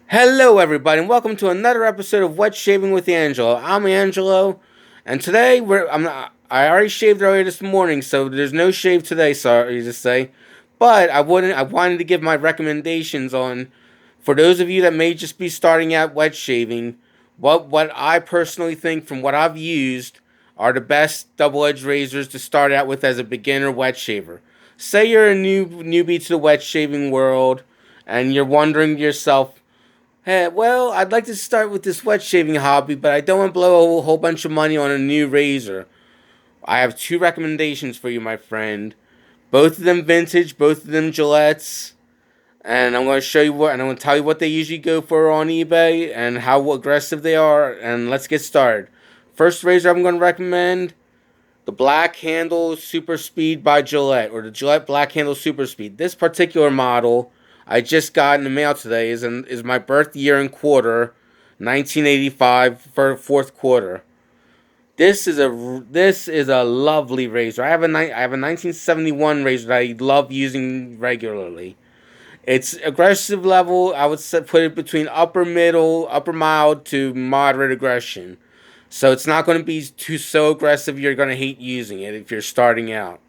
Hello, everybody, and welcome to another episode of Wet Shaving with Angelo. I'm Angelo, and today I already shaved earlier this morning, so there's no shave today. Sorry to say, but I wanted to give my recommendations on for those of you that may just be starting out wet shaving. What I personally think from what I've used are the best double-edged razors to start out with as a beginner wet shaver. Say you're a newbie to the wet shaving world, and you're wondering to yourself, hey, well, I'd like to start with this wet shaving hobby, but I don't want to blow a whole bunch of money on a new razor. I have two recommendations for you, my friend. Both of them vintage, both of them Gillettes, and I'm going to show you and I'm going to tell you what they usually go for on eBay and how aggressive they are. And let's get started. First razor I'm going to recommend: the Black Handle Super Speed by Gillette, or the Gillette Black Handle Super Speed. This particular model I just got in the mail today is my birth year and quarter, 1985 for fourth quarter. This is a lovely razor. I have a 1971 razor that I love using regularly. Its aggressive level, I would put it between upper middle, upper mild to moderate aggression. So it's not going to be so aggressive you're going to hate using it if you're starting out.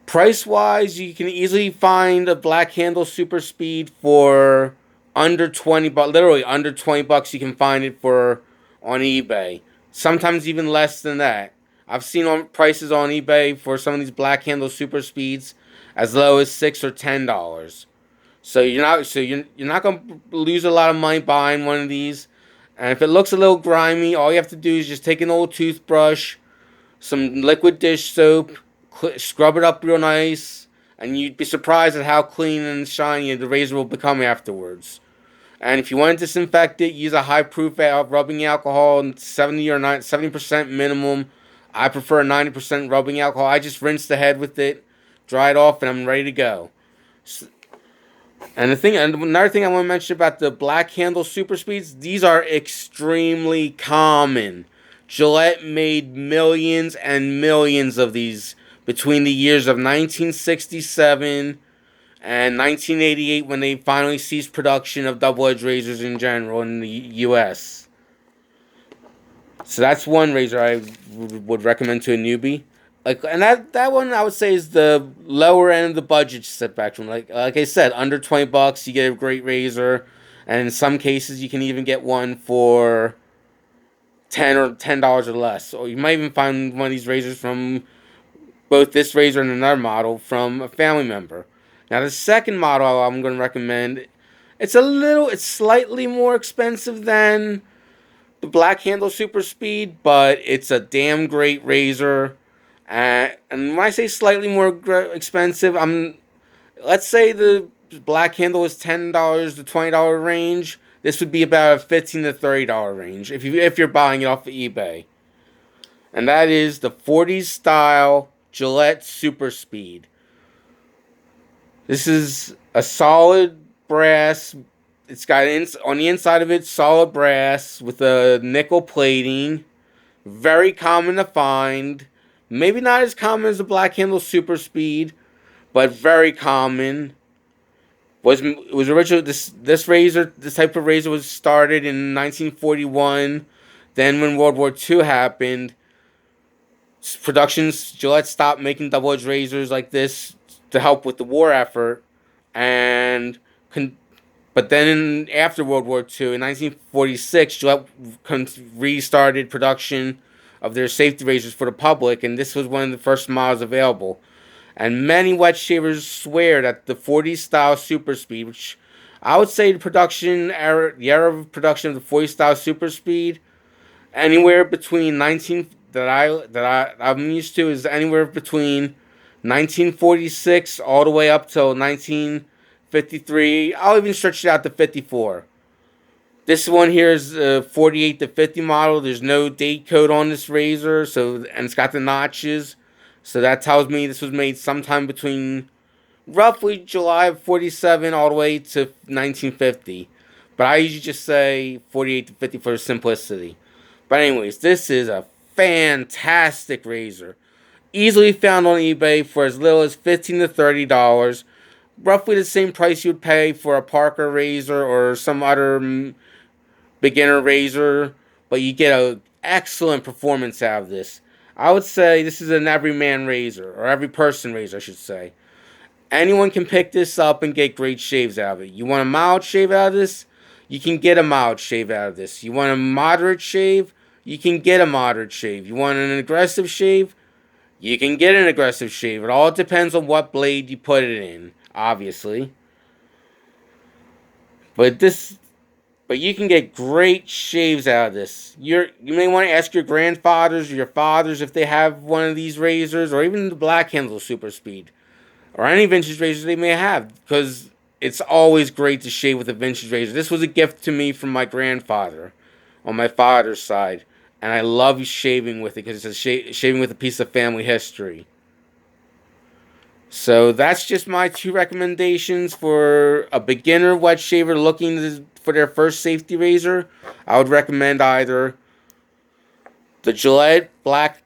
Price wise, you can easily find a Black Handle Super Speed for under 20 bucks, literally under 20 bucks. You can find it for on eBay. Sometimes even less than that. I've seen prices on eBay for some of these Black Handle Super Speeds as low as $6 or $10. So you're not gonna lose a lot of money buying one of these. And if it looks a little grimy, all you have to do is just take an old toothbrush, some liquid dish soap, scrub it up real nice, and you'd be surprised at how clean and shiny the razor will become afterwards. And if you want to disinfect it, use a high-proof rubbing alcohol, 70% minimum. I prefer 90% rubbing alcohol. I just rinse the head with it, dry it off, and I'm ready to go. And another thing I want to mention about the Black Handle Super Speeds, these are extremely common. Gillette made millions and millions of these between the years of 1967 and 1988, when they finally ceased production of double-edged razors in general in the U.S. So that's one razor I would recommend to a newbie. And that one I would say is the lower end of the budget spectrum. Like I said, under 20 bucks you get a great razor, and in some cases you can even get one for $10 or less. Or you might even find one of these razors from both this razor and another model from a family member. Now the second model I'm going to recommend, it's slightly more expensive than the Black Handle Super Speed, but it's a damn great razor. And when I say slightly more expensive, let's say the Black Handle is $10 to $20 range. This would be about a $15 to $30 range if you're buying it off of eBay. And that is the 40s style Gillette Super Speed. This is a solid brass. It's got on the inside of it solid brass with a nickel plating. Very common to find. Maybe not as common as the Black Handle Super Speed, but very common. It was originally this type of razor was started in 1941. Then when World War II happened, Gillette stopped making double-edged razors like this to help with the war effort, but then after World War II, in 1946, Gillette restarted production of their safety razors for the public, and this was one of the first models available. And many wet shavers swear that the 40 style Super Speed, which I would say the era of production of the 40 style Super Speed, anywhere between 19 I'm used to is anywhere between 1946 all the way up till 1953. I'll even stretch it out to 54. This one here is a 48 to 50 model. There's no date code on this razor, and it's got the notches. So that tells me this was made sometime between roughly July of 47 all the way to 1950. But I usually just say 48 to 50 for simplicity. But anyways, this is a fantastic razor. Easily found on eBay for as little as $15 to $30. roughly the same price you'd pay for a Parker razor or some other beginner razor, but you get a excellent performance out of this. I would say this is an everyman razor, or every person razor, I should say. Anyone can pick this up and get great shaves out of it. You want a mild shave out of this? You can get a mild shave out of this. You want a moderate shave? You can get a moderate shave. You want an aggressive shave? You can get an aggressive shave. It all depends on what blade you put it in, obviously. But this but you can get great shaves out of this. You may want to ask your grandfathers or your fathers if they have one of these razors, or even the Black Handle Super Speed, or any vintage razors they may have, because it's always great to shave with a vintage razor. This was a gift to me from my grandfather on my father's side, and I love shaving with it because it's shaving with a piece of family history. So that's just my two recommendations for a beginner wet shaver looking for their first safety razor. I would recommend either the Gillette Black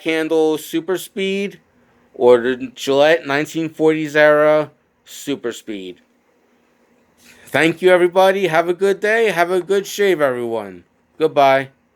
Handle Super Speed or the Gillette 1940s era Super Speed. Thank you, everybody. Have a good day. Have a good shave, everyone. Goodbye.